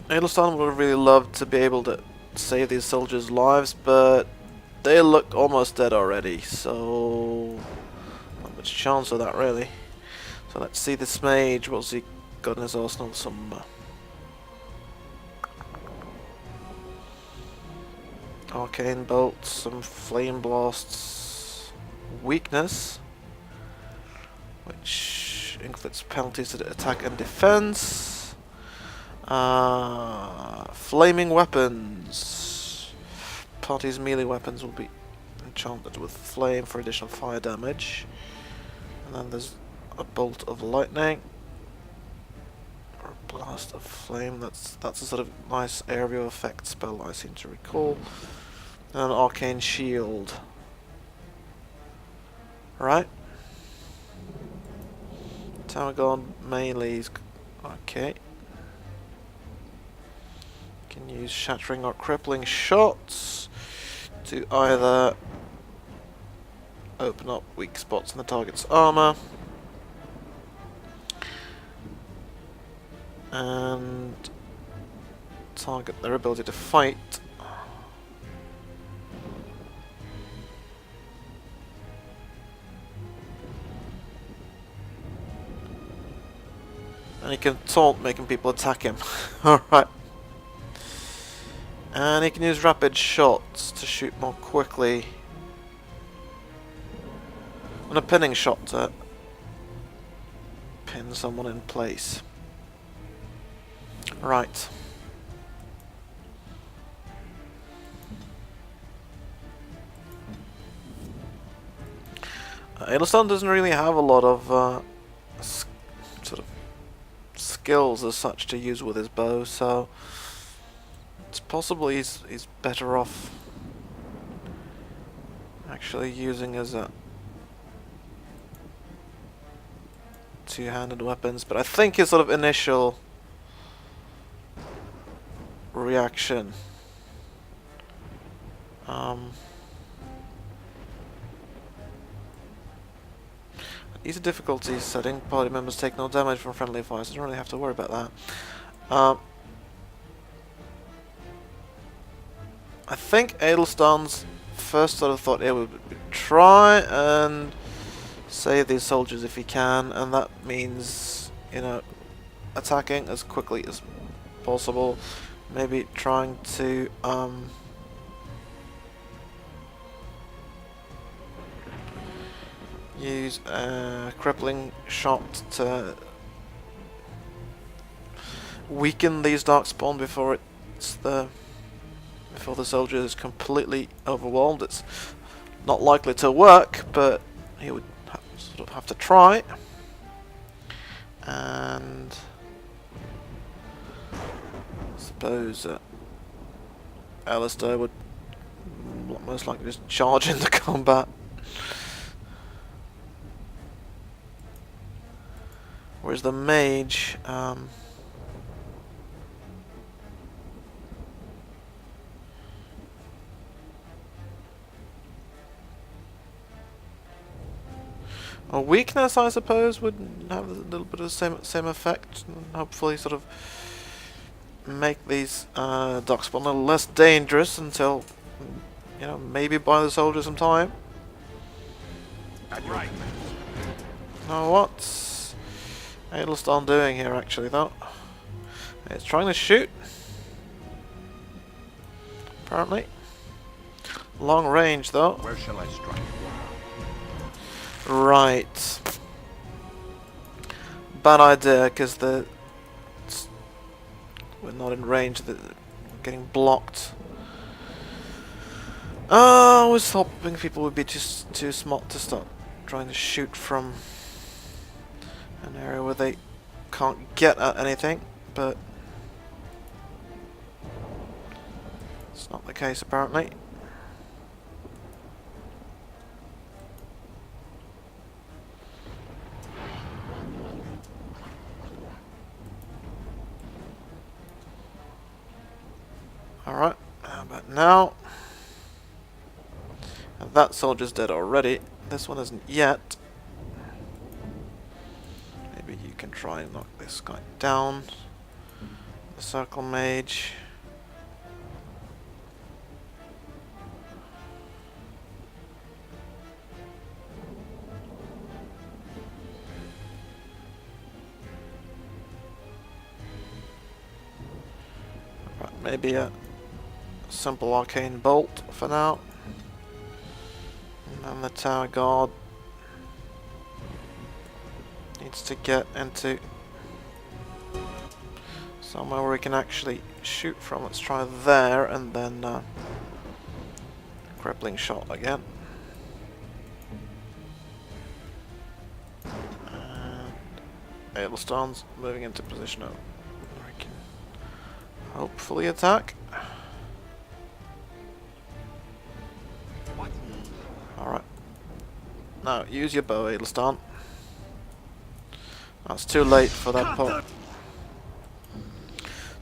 Adelstein would have really loved to be able to save these soldiers' lives, but they looked almost dead already, so not much chance of that really. So let's see this mage. What's he got in his arsenal? Some arcane bolts, some flame blasts, weakness, which inflicts penalties to attack and defense. Flaming weapons. Party's melee weapons will be enchanted with flame for additional fire damage. And then there's a bolt of lightning. Or a blast of flame. That's a sort of nice area effect spell I seem to recall. And an arcane shield. Right. Tower guard melee's okay. Can use shattering or crippling shots to either open up weak spots in the target's armor and target their ability to fight. And he can taunt, making people attack him. Alright. And he can use rapid shots to shoot more quickly. And a pinning shot to pin someone in place. Right. Adelstein doesn't really have a lot of sort of skills as such to use with his bow, so it's possible he's better off actually using his two-handed weapons. But I think his sort of initial reaction easy difficulty setting, party members take no damage from friendly fire, so I don't really have to worry about that. I think Adelstein's first sort of thought here would be try and save these soldiers if he can, and that means, you know, attacking as quickly as possible, maybe trying to use a crippling shot to weaken these Darkspawn before the soldier is completely overwhelmed. It's not likely to work, but he would sort of have to try. And I suppose Alistair would most likely just charge into combat. Whereas the mage, a weakness, I suppose, would have a little bit of the same effect, and hopefully sort of make these Darkspawn a little less dangerous until, you know, maybe buy the soldier some time. Right. Now what's Adelstein doing here actually though? It's trying to shoot. Apparently. Long range though. Where shall I strike? Right. Bad idea, because we're not in range. We're getting blocked. I was hoping people would be just too smart to start trying to shoot from an area where they can't get at anything, but it's not the case apparently. Alright, how about now? And that soldier's dead already. This one isn't yet. Maybe you can try and knock this guy down. Circle Mage. Right, maybe a simple arcane bolt for now. And then the Tower Guard needs to get into somewhere where we can actually shoot from. Let's try there, and then crippling shot again. And Hailstone's moving into position where we can hopefully attack. Alright. Now, use your bow, Hailstone. That's too late for that poor...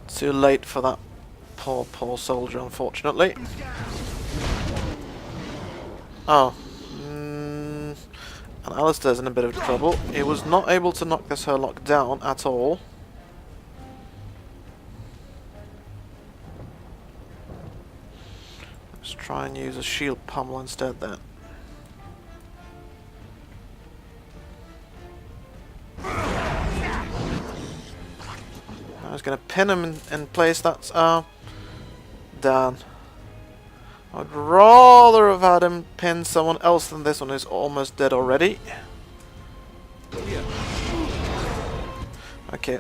Too late for that poor soldier, unfortunately. Oh. And Alistair's in a bit of trouble. He was not able to knock this Hurlock down at all. Let's try and use a shield pummel instead then. I was going to pin him in place. That's Dan. I'd rather have had him pin someone else than this one who's almost dead already. Okay,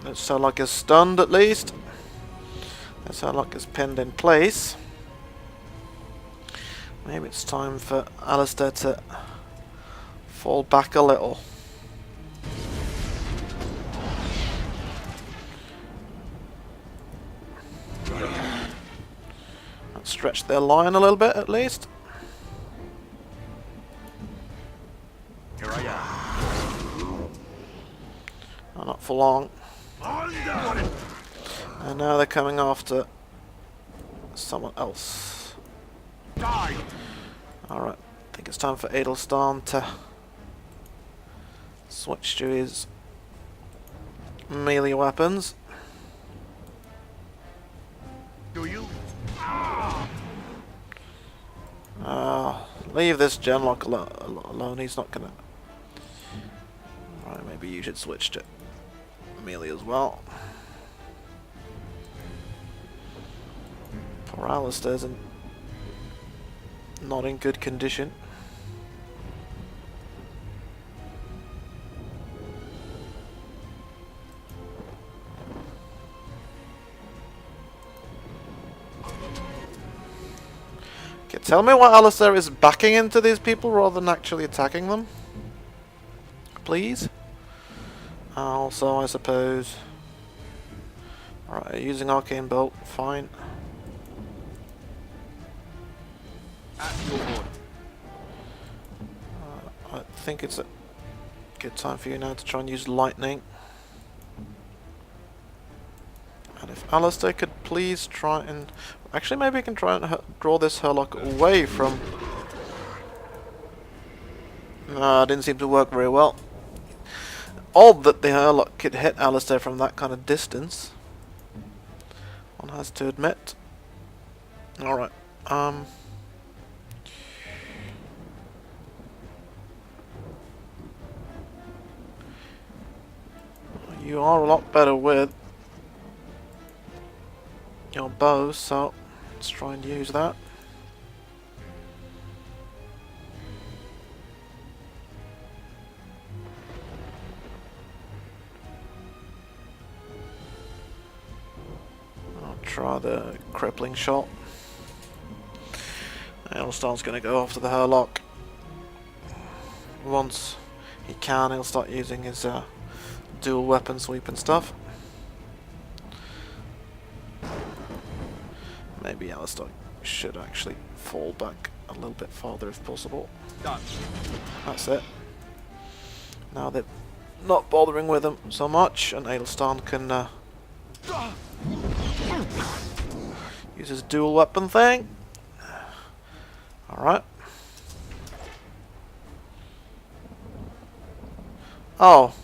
this Hurlock is stunned at least. This Hurlock is pinned in place. Maybe it's time for Alistair to fall back a little. Stretch their line a little bit at least. Here I am. Oh, not for long. And now they're coming after someone else. Die. Alright, I think it's time for Adelstan to switch to his melee weapons. Do you? Leave this Genlock alone, he's not gonna... Right, maybe you should switch to melee as well. Poor Alistair's not in good condition. Tell me why Alistair is backing into these people rather than actually attacking them. Please. Also, I suppose... Alright, using Arcane Bolt, fine. I think it's a good time for you now to try and use Lightning. And if Alistair could please try and... Actually, maybe I can try and draw this Hurlock away from... didn't seem to work very well. Odd that the Hurlock could hit Alistair from that kind of distance. One has to admit. Alright, you are a lot better with your bow, so let's try and use that. I'll try the crippling shot. Hailstone's going to go after the Hurlock. Once he can, he'll start using his dual weapon sweep and stuff. Maybe Alistair should actually fall back a little bit farther if possible. Done. That's it. Now they're not bothering with him so much, and Hailstone can use his dual weapon thing. Alright. Oh.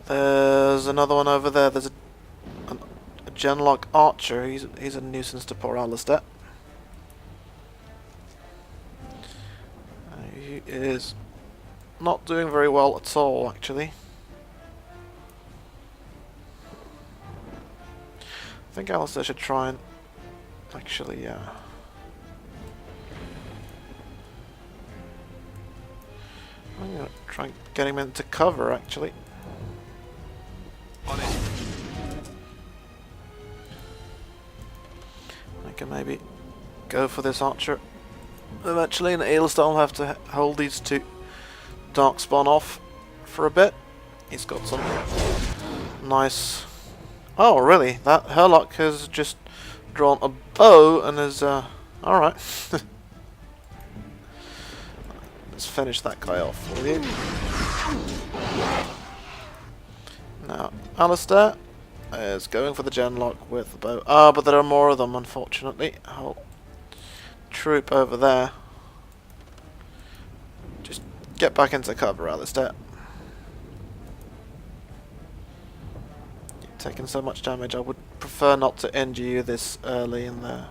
There's another one over there. There's a Genlock Archer. He's a nuisance to poor Alistair. He is not doing very well at all, actually. I think Alistair should try and actually, I'm gonna try and get him into cover, actually. On it. I can maybe go for this archer eventually, and Ailstar will have to hold these two Darkspawn off for a bit. He's got some nice... Oh, really? That Herlock has just drawn a bow and is... Alright. Let's finish that guy off for you. Now, Alistair is going for the Genlock with the bow. Ah, but there are more of them, unfortunately. Whole troop over there. Just get back into cover, Alistair. You're taking so much damage. I would prefer not to injure you this early in the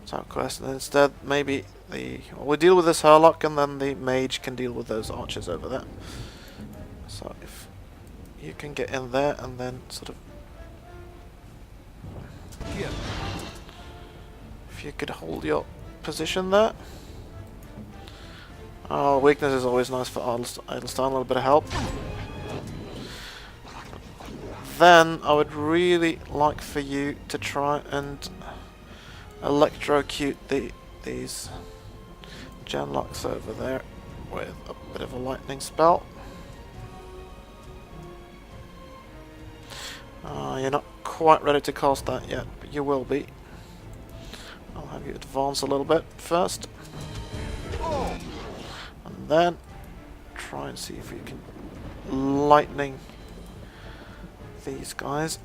tower quest. And instead, maybe we deal with this Herlock, and then the mage can deal with those archers over there. So if you can get in there and then sort of... Here. If you could hold your position there. Oh, weakness is always nice for Idlestein, a little bit of help. Then I would really like for you to try and electrocute these Genlocks over there with a bit of a lightning spell. You're not quite ready to cast that yet, but you will be. I'll have you advance a little bit first. And then try and see if you can lightning these guys.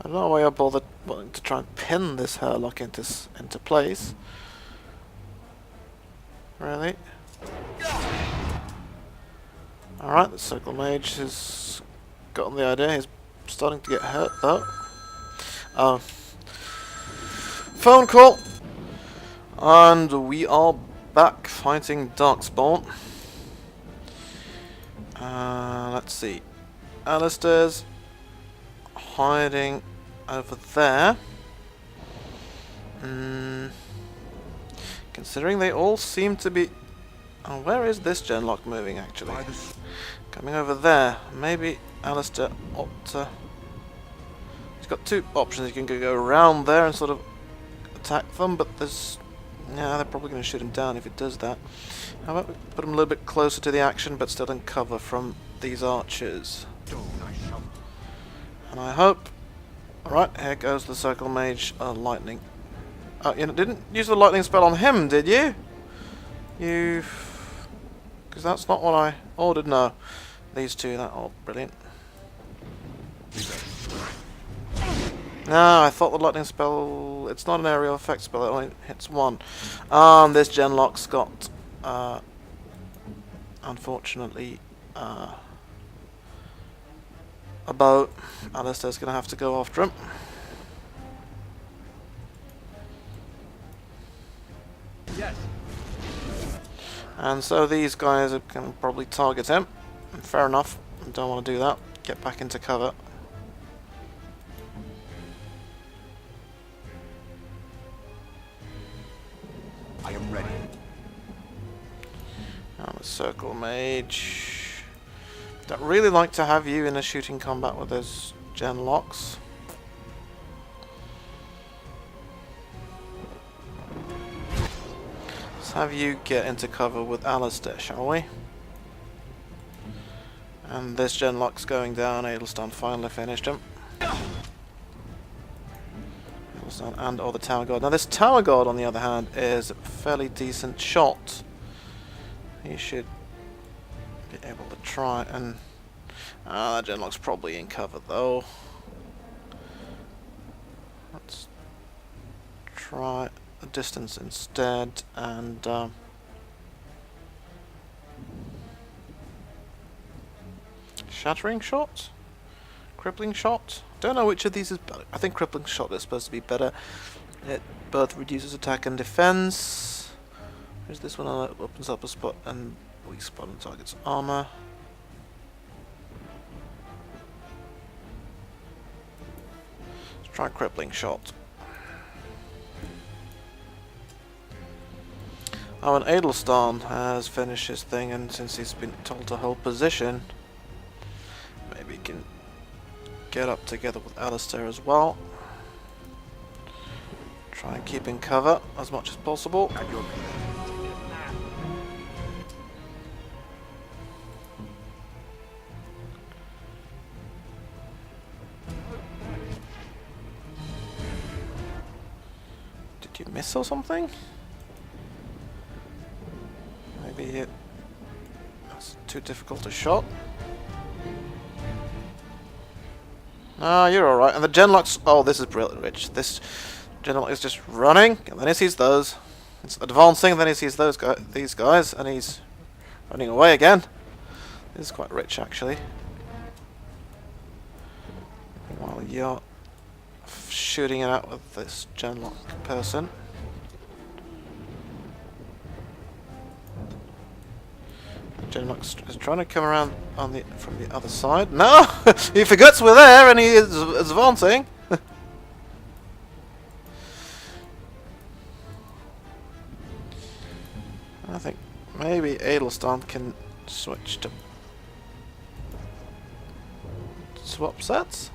I don't know why I bothered wanting to try and pin this Herlock into place. Really? Alright, the Circle Mage has gotten the idea. He's starting to get hurt though. Phone call! And we are back fighting Darkspawn. Let's see. Alistair's hiding over there. Considering they all seem to be... Oh, where is this Genlock moving, actually? Coming over there. Maybe Alistair ought to... He's got two options. He can go around there and sort of attack them, but there's... Yeah, they're probably going to shoot him down if he does that. How about we put him a little bit closer to the action, but still in cover from these archers? And I hope... Alright, here goes the Circle Mage lightning. You didn't use the lightning spell on him, did you? Because that's not what I ordered. No. These two, oh, brilliant. No, I thought the lightning spell... It's not an aerial effect spell, it only hits one. This Genlock's got... unfortunately... a bow. Alistair's going to have to go after him. Yes. And so these guys can probably target him. Fair enough. Don't want to do that. Get back into cover. I am ready. I'm a Circle Mage. I'd really like to have you in a shooting combat with those Genlocks. Let's have you get into cover with Alistair, shall we? And this Genlock's going down. Ailstar finally finished him. Ailstar and or the Tower Guard. Now this Tower Guard, on the other hand, is a fairly decent shot. He should be able to try and... that Genlock's probably in cover though. Let's try a distance instead, and Shattering shot? Crippling shot? Don't know which of these is better. I think crippling shot is supposed to be better. It both reduces attack and defense. There's this one that opens up a spot and weak spot on target's armor. Let's try crippling shot. Oh, and Adelstan has finished his thing, and since he's been told to hold position, maybe he can get up together with Alistair as well. Try and keep in cover as much as possible. At your Did you miss or something? Maybe that's too difficult a shot. Ah, you're alright. And the Genlock's... Oh, this is brilliant, Rich. This Genlock is just running, and then he sees those. It's advancing, and then he sees these guys, and he's running away again. This is quite rich, actually. While you're shooting it out with this Genlock person. Genlock is trying to come around on from the other side. No! He forgets we're there and he is advancing! I think maybe Adelstan can switch to swap sets.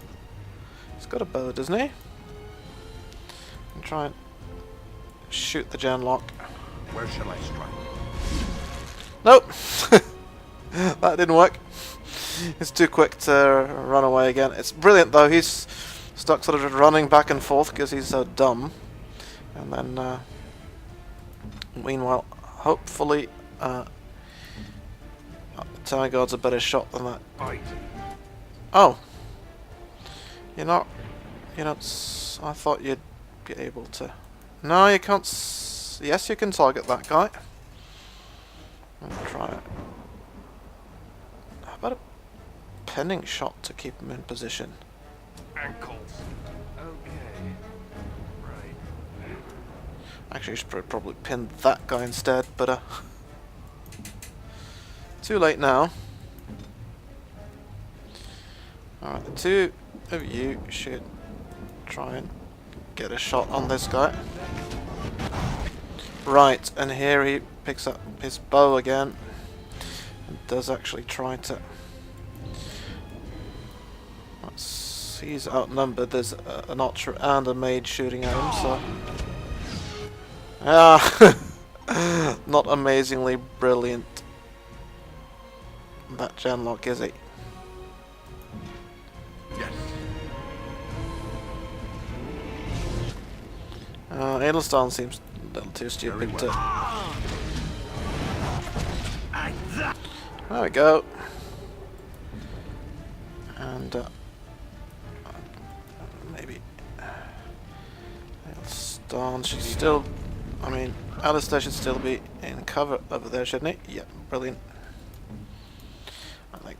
He's got a bow, doesn't he? And try and shoot the Genlock. Where shall I strike? Nope! That didn't work. He's too quick to run away again. It's brilliant though, he's stuck sort of running back and forth because he's so dumb. And then, meanwhile, hopefully, Tyr a better shot than that. Fight. Oh! You're not... I thought you'd be able to... No, you can't... Yes, you can target that guy. I'll try it. How about a penning shot to keep him in position? Ankles. Okay. Right. Actually, I should probably pin that guy instead, but too late now. Alright, the two of you should try and get a shot on this guy. Right, and here he picks up his bow again and does actually try to... He's outnumbered. There's an archer and a mage shooting at him, so... Ah! Not amazingly brilliant, that Genlock, is he? Yes. Adelstan seems a little too stupid to... There we go. And maybe Adelstan should still... I mean, Alistair should still be in cover over there, shouldn't he? Yeah, brilliant. I think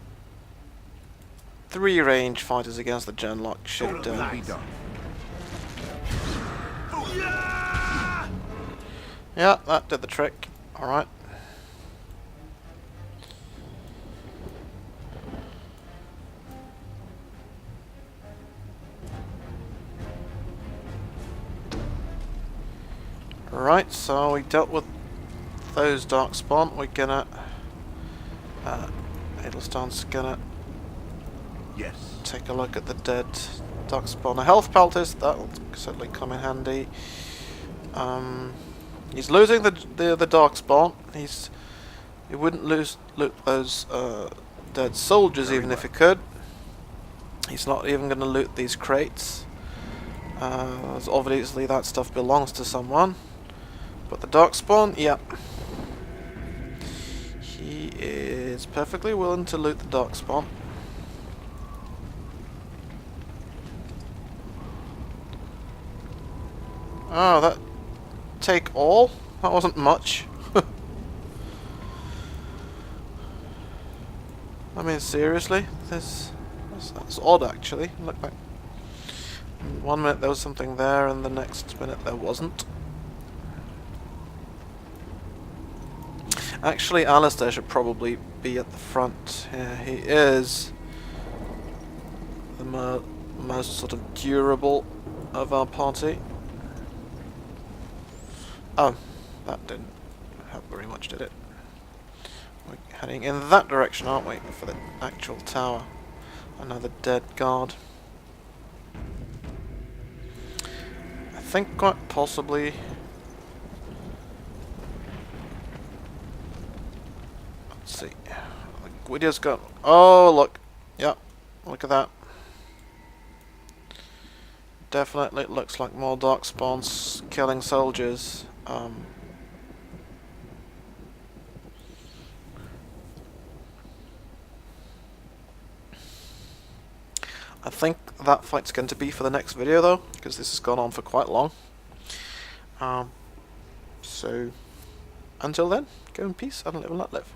3 range fighters against the Genlock should Be done. yeah, that did the trick. Alright. Right, so we dealt with those Darkspawn. We're gonna... Adelstan's gonna Yes. take a look at the dead Darkspawn. A health poultice, that'll certainly come in handy. He's losing the Darkspawn. He wouldn't loot those dead soldiers even if he could. He's not even going to loot these crates. As obviously that stuff belongs to someone. But the Darkspawn, yeah. He is perfectly willing to loot the Darkspawn. Oh, that... Take all? That wasn't much. I mean, seriously? That's odd, actually. Look back. 1 minute there was something there, and the next minute there wasn't. Actually, Alistair should probably be at the front here. He is the most sort of durable of our party. Oh, that didn't help very much, did it? We're heading in that direction, aren't we, for the actual tower? Another dead guard. I think quite possibly... Let's see. We just got... Oh, look. Yep. Look at that. Definitely looks like more Darkspawns killing soldiers. I think that fight's going to be for the next video though, because this has gone on for quite long. So, until then, go in peace and live and let live.